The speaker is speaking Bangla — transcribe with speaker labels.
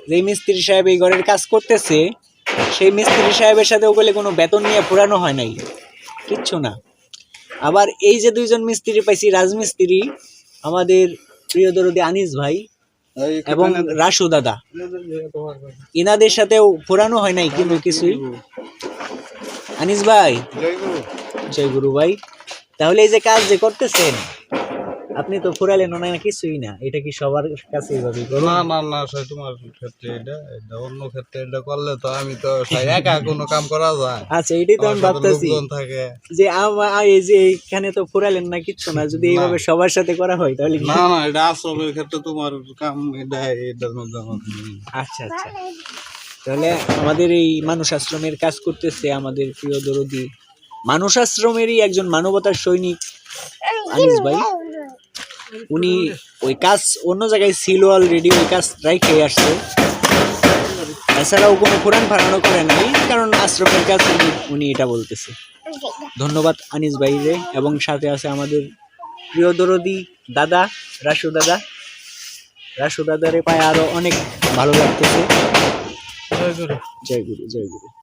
Speaker 1: যে মিস্ত্রি সাহেব এই ঘরের কাজ করতেছে সেই মিস্ত্রি সাহেবের সাথে ওগুলো কোনো বেতন নিয়ে পুরানো হয় নাই, কিচ্ছু না। আবার এই যে দুইজন মিস্ত্রি পাইছি, রাজমিস্ত্রি, আমাদের প্রিয় দরদি আনিস ভাই এবং রাসু দাদা, ইনাদের সাথেও পুরানো হয় নাই কিন্তু কিছুই। আনিস ভাই, জয় গুরু ভাই। তাহলে এই যে কাজ যে করতেছেন আপনি তো ফুরালেন না কিছুই না, এটা কি সবার কাছে এইভাবেই করো?
Speaker 2: না না না স্যার, তোমার ক্ষেত্রে এটা এটা অন্য ক্ষেত্রে এটা করলে তো আমি তো একা কোনো কাম করা যায়।
Speaker 1: আচ্ছা, এটাই তো আমি ভাবতেছি
Speaker 2: থাকে
Speaker 1: যে এই যে এখানে তো ফুরালেন না কিচ্ছু না, যদি এইভাবে সবার সাথে করা হয় তাহলে
Speaker 2: না না, এটা আশ্রমের ক্ষেত্রে তোমার কাম, এটা এটার মধ্যে আমার
Speaker 1: আচ্ছা আচ্ছা। তাহলে আমাদের এই মানুষ আশ্রমের কাজ করতেছে আমাদের প্রিয় দরদি মানুষ আশ্রমেরই একজন মানবতার সৈনিক আনিস ভাই। উনি ওই কাজ অন্য জায়গায় ছিল অলরেডি, ওই কাজ রাইখে আসছে, এছাড়াও কোনো কোরআন ফাড়ানো করে নাই, কারণ আশ্রমের কাজ উনি এটা বলতেছে। ধন্যবাদ আনিস ভাইরে, এবং সাথে আছে আমাদের প্রিয় দরদি দাদা রাসু দাদা। রাসু দাদারে পায়ে আরো অনেক ভালো লাগতেছে। জয় গুরু, জয় গুরু, জয় গুরু।